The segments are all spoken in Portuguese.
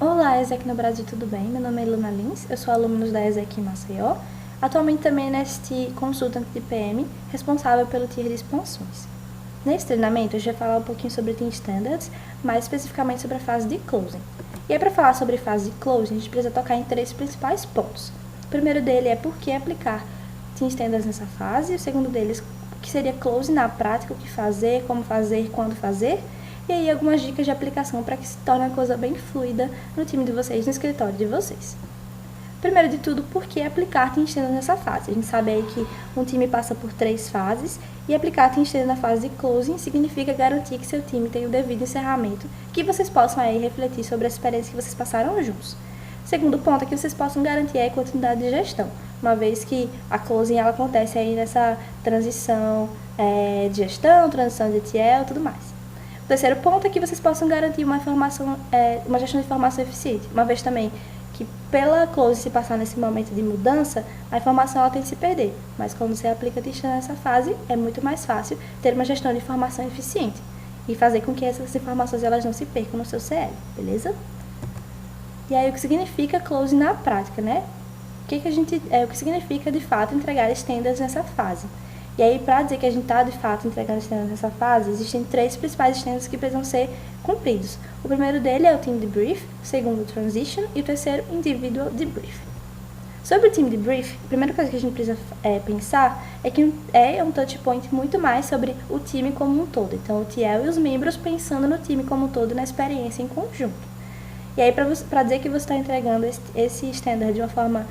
Olá, ESEC no Brasil, tudo bem? Meu nome é Luna Lins, eu sou aluna da ESEC em Maceió, atualmente também neste consultante de PM, responsável pelo tier de expansões. Nesse treinamento, eu já vou falar um pouquinho sobre Team Standards, mais especificamente sobre a fase de Closing. E aí, para falar sobre a fase de Closing, a gente precisa tocar em 3 principais pontos. O primeiro dele é por que aplicar Team Standards nessa fase, o segundo deles, o que seria Closing na prática, o que fazer, como fazer, quando fazer, e aí algumas dicas de aplicação para que se torne a coisa bem fluida no time de vocês, no escritório de vocês. Primeiro de tudo, por que aplicar Team Standards nessa fase? A gente sabe aí que um time passa por 3 fases e aplicar Team Standards na fase de Closing significa garantir que seu time tenha o devido encerramento, que vocês possam aí refletir sobre a experiência que vocês passaram juntos. Segundo ponto é que vocês possam garantir a continuidade de gestão, uma vez que a Closing ela acontece aí nessa transição de gestão, transição de ETL e tudo mais. O terceiro ponto é que vocês possam garantir uma gestão de informação eficiente, uma vez também que pela Close se passar nesse momento de mudança, a informação ela tem que se perder, mas quando você aplica Team nessa fase, é muito mais fácil ter uma gestão de informação eficiente e fazer com que essas informações elas não se percam no seu CL, beleza? E aí o que significa Close na prática, né? O que significa de fato entregar standards nessa fase? E aí, para dizer que a gente está, de fato, entregando standards nessa fase, existem 3 principais standards que precisam ser cumpridos. O primeiro dele é o Team Debrief, o segundo, o Transition, e o terceiro, Individual Debrief. Sobre o Team Debrief, a primeira coisa que a gente precisa pensar é que é um touch point muito mais sobre o time como um todo. Então, o TL e os membros pensando no time como um todo, na experiência em conjunto. E aí, para dizer que você está entregando esse standard de uma forma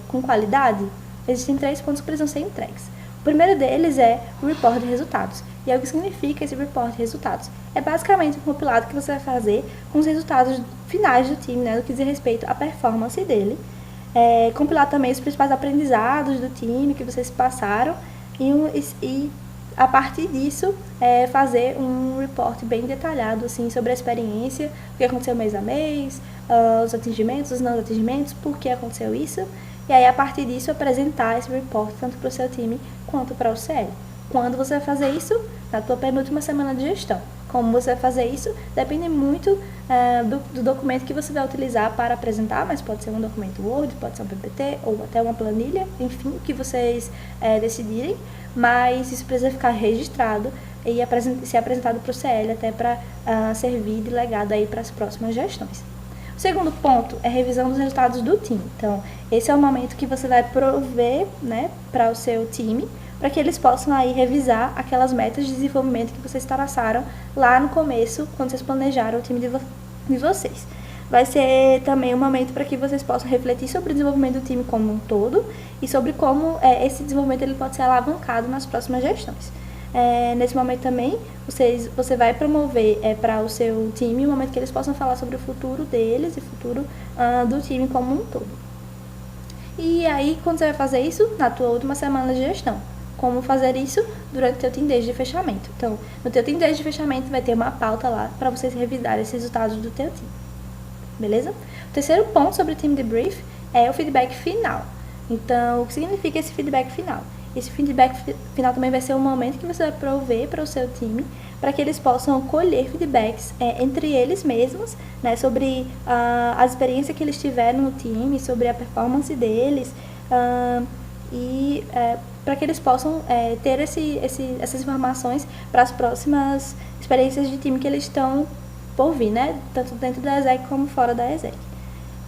com qualidade, existem 3 pontos que precisam ser entregues. O primeiro deles é o report de resultados. E aí, o que significa esse report de resultados? É basicamente um compilado que você vai fazer com os resultados finais do time, né, no que diz respeito à performance dele. Compilar também os principais aprendizados do time que vocês passaram e a partir disso, fazer um report bem detalhado assim, sobre a experiência, o que aconteceu mês a mês, os atingimentos, os não atingimentos, por que aconteceu isso. E aí, a partir disso, apresentar esse report tanto para o seu time quanto para o CL. Quando você vai fazer isso? Na tua penúltima semana de gestão. Como você vai fazer isso? Depende muito do documento que você vai utilizar para apresentar, mas pode ser um documento Word, pode ser um PPT ou até uma planilha, enfim, o que vocês decidirem. Mas isso precisa ficar registrado e ser apresentado para o CL até para servir de legado aí para as próximas gestões. O segundo ponto é a revisão dos resultados do time. Então, esse é o momento que você vai prover, né, para o seu time, para que eles possam aí revisar aquelas metas de desenvolvimento que vocês traçaram lá no começo, quando vocês planejaram o time de vocês. Vai ser também um momento para que vocês possam refletir sobre o desenvolvimento do time como um todo e sobre como esse desenvolvimento ele pode ser alavancado nas próximas gestões. Nesse momento também, você vai promover para o seu time um momento que eles possam falar sobre o futuro deles e o futuro do time como um todo. E aí, quando você vai fazer isso? Na tua última semana de gestão. Como fazer isso? Durante o teu Team Days de fechamento. Então, no teu Team Days de fechamento vai ter uma pauta lá para vocês revisarem esses resultados do teu time. Beleza? O terceiro ponto sobre o Team Debrief é o feedback final. Então, o que significa esse feedback final? Esse feedback final também vai ser um momento que você vai prover para o seu time, para que eles possam colher feedbacks entre eles mesmos, né, sobre a experiência que eles tiveram no time, sobre a performance deles, e para que eles possam ter essas informações para as próximas experiências de time que eles estão por vir, né, tanto dentro da ESEC como fora da ESEC.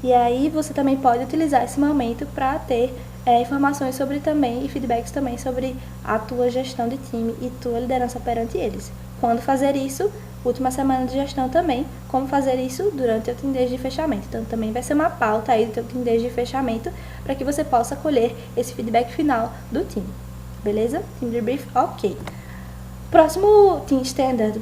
E aí você também pode utilizar esse momento para ter informações sobre também e feedbacks também sobre a tua gestão de time e tua liderança perante eles. Quando fazer isso, última semana de gestão também, como fazer isso durante o teu Team Days de fechamento. Então também vai ser uma pauta aí do teu Team Days de fechamento para que você possa colher esse feedback final do time. Beleza? Team Debrief, ok. O próximo standard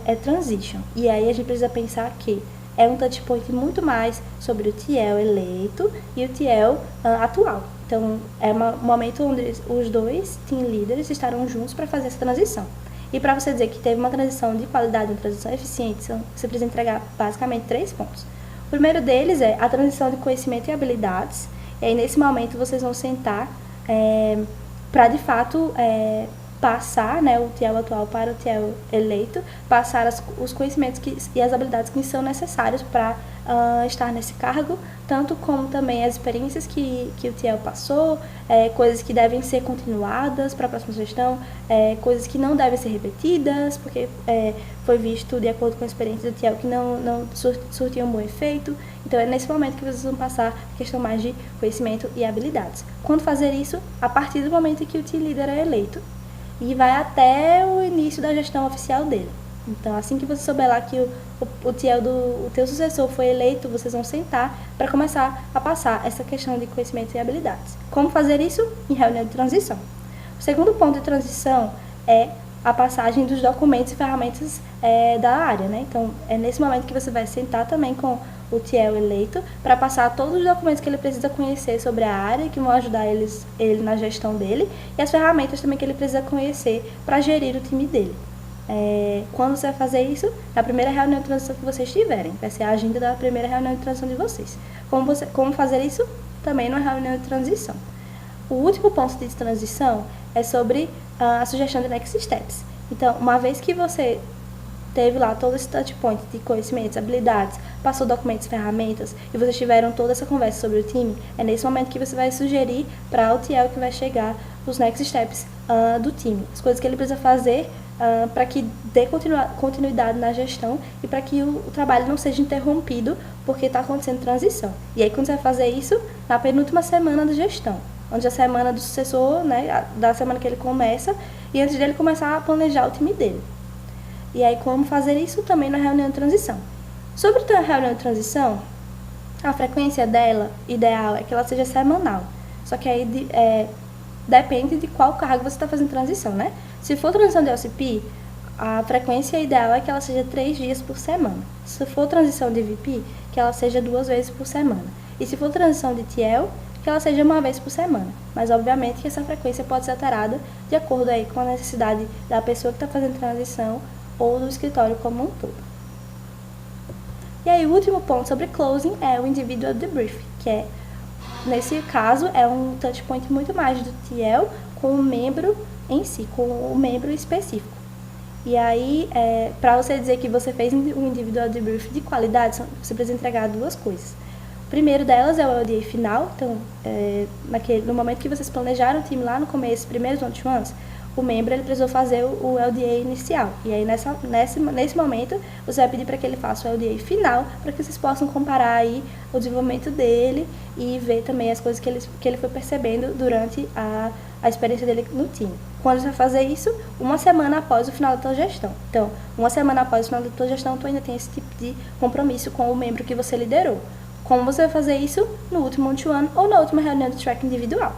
é Transition. E aí a gente precisa pensar que é um touch point muito mais sobre o TL eleito e o TL atual. Então, é um momento onde os 2 team leaders estarão juntos para fazer essa transição. E para você dizer que teve uma transição de qualidade, uma transição eficiente, você precisa entregar basicamente 3 pontos. O primeiro deles é a transição de conhecimento e habilidades. E aí, nesse momento, vocês vão sentar para, de fato, passar, né, o TL atual para o TL eleito, passar os conhecimentos e as habilidades que são necessários para estar nesse cargo, tanto como também as experiências que o TL passou, coisas que devem ser continuadas para a próxima gestão, coisas que não devem ser repetidas, porque foi visto, de acordo com a experiência do TL, que não surtiu um bom efeito. Então, é nesse momento que vocês vão passar a questão mais de conhecimento e habilidades. Quando fazer isso? A partir do momento em que o team leader é eleito e vai até o início da gestão oficial dele. Então, assim que você souber lá que o TL o teu sucessor foi eleito, vocês vão sentar para começar a passar essa questão de conhecimento e habilidades. Como fazer isso? Em reunião de transição. O segundo ponto de transição é a passagem dos documentos e ferramentas da área, né? Então, é nesse momento que você vai sentar também com o TL eleito para passar todos os documentos que ele precisa conhecer sobre a área, que vão ajudar ele na gestão dele, e as ferramentas também que ele precisa conhecer para gerir o time dele. Quando você vai fazer isso? Na primeira reunião de transição que vocês tiverem. Vai ser a agenda da primeira reunião de transição de vocês. Como fazer isso? Também numa reunião de transição. O último ponto de transição é sobre a sugestão de next steps. Então, uma vez que você teve lá todo esse touch point de conhecimentos, habilidades, passou documentos, ferramentas, e vocês tiveram toda essa conversa sobre o time, é nesse momento que você vai sugerir para o TL que vai chegar os next steps do time. As coisas que ele precisa fazer para que dê continuidade na gestão e para que o trabalho não seja interrompido porque está acontecendo transição. E aí, quando você vai fazer isso, na penúltima semana da gestão, onde a semana do sucessor, né, da semana que ele começa, e antes dele começar a planejar o time dele. E aí, como fazer isso também na reunião de transição. Sobre a reunião de transição, a frequência dela, ideal, é que ela seja semanal. Só que aí depende de qual cargo você está fazendo transição, né? Se for transição de LCP, a frequência ideal é que ela seja 3 dias por semana. Se for transição de VP, que ela seja 2 vezes por semana. E se for transição de TL, que ela seja 1 vez por semana. Mas, obviamente, que essa frequência pode ser alterada de acordo aí com a necessidade da pessoa que está fazendo transição ou do escritório como um todo. E aí, o último ponto sobre closing é o individual debrief, que é, nesse caso, é um touch point muito mais do TL com o membro em si, com o membro específico. E aí, para você dizer que você fez um individual debrief de qualidade, você precisa entregar 2 coisas. O primeiro delas é o LDA final. Então, no momento que vocês planejaram o time lá no começo, primeiros one-to-ones, o membro ele precisou fazer o LDA inicial. E aí, nesse momento, você vai pedir para que ele faça o LDA final, para que vocês possam comparar aí o desenvolvimento dele e ver também as coisas que ele foi percebendo durante a experiência dele no time. Quando você vai fazer isso? 1 semana após o final da tua gestão. Então, 1 semana após o final da tua gestão, tu ainda tem esse tipo de compromisso com o membro que você liderou. Como você vai fazer isso? No último one-to-one ou na última reunião de track individual.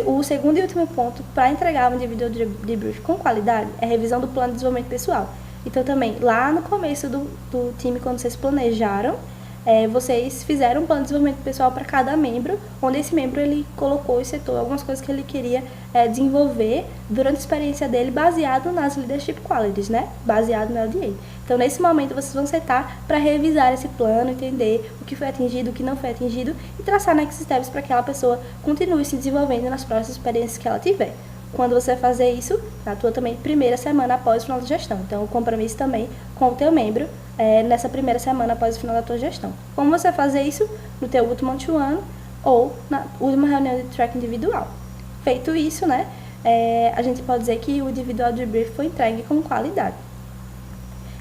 O segundo e último ponto para entregar um individual debrief com qualidade é a revisão do plano de desenvolvimento pessoal. Então, também, lá no começo do time, quando vocês planejaram, vocês fizeram um plano de desenvolvimento pessoal para cada membro, onde esse membro ele colocou e setou algumas coisas que ele queria desenvolver durante a experiência dele, baseado nas leadership qualities, né? Baseado no LDA. Então, nesse momento, vocês vão sentar para revisar esse plano, entender o que foi atingido, o que não foi atingido e traçar next steps para que aquela pessoa continue se desenvolvendo nas próximas experiências que ela tiver. Quando você fazer isso, na tua também primeira semana após o final da gestão. Então, o compromisso também com o teu membro nessa primeira semana após o final da tua gestão. Como você fazer isso? No teu último one-to-one ou na última reunião de track individual. Feito isso, né, a gente pode dizer que o individual debrief foi entregue com qualidade.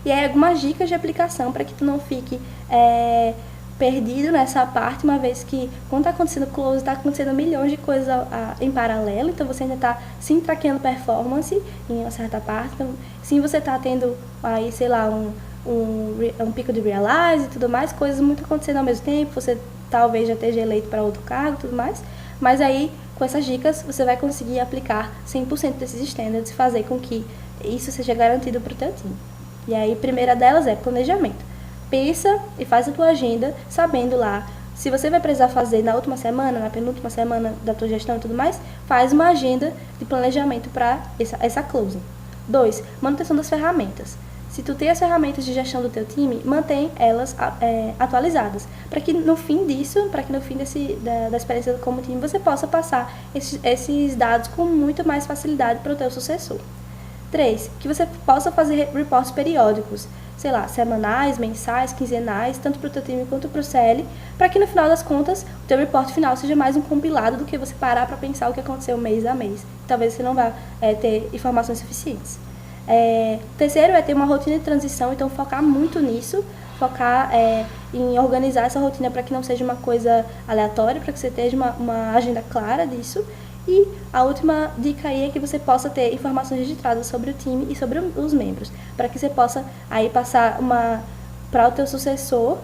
E aí, algumas dicas de aplicação para que tu não fique perdido nessa parte, uma vez que quando está acontecendo close, está acontecendo milhões de coisas em paralelo, então você ainda está sim traqueando performance em uma certa parte, então sim você está tendo aí, sei lá, um pico de realize e tudo mais, coisas muito acontecendo ao mesmo tempo, você talvez já esteja eleito para outro cargo e tudo mais, mas aí com essas dicas você vai conseguir aplicar 100% desses standards e fazer com que isso seja garantido para o teu time. E aí, a primeira delas é planejamento. Pensa e faz a tua agenda, sabendo lá, se você vai precisar fazer na última semana, na penúltima semana da tua gestão e tudo mais, faz uma agenda de planejamento para essa closing. 2, manutenção das ferramentas. Se tu tem as ferramentas de gestão do teu time, mantém elas atualizadas, para que no fim disso, para que no fim da experiência como time, você possa passar esses dados com muito mais facilidade para o teu sucessor. 3. Que você possa fazer reportes periódicos, sei lá, semanais, mensais, quinzenais, tanto para o teu time quanto para o CL, para que no final das contas o teu reporte final seja mais um compilado do que você parar para pensar o que aconteceu mês a mês. Talvez você não vá ter informações suficientes. Terceiro é ter uma rotina de transição, então focar muito nisso, focar em organizar essa rotina para que não seja uma coisa aleatória, para que você tenha uma agenda clara disso. E a última dica aí é que você possa ter informações registradas sobre o time e sobre os membros, para que você possa aí passar para o teu sucessor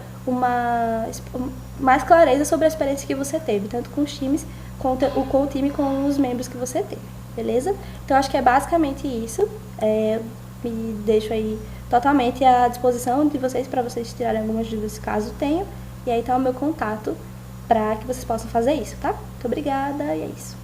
mais clareza sobre a experiência que você teve, tanto com os times, com o time, com os membros que você teve, beleza? Então, acho que é basicamente isso. Me deixo aí totalmente à disposição de vocês, para vocês tirarem algumas dúvidas caso tenham, e aí tá o meu contato para que vocês possam fazer isso, tá? Muito obrigada, e é isso.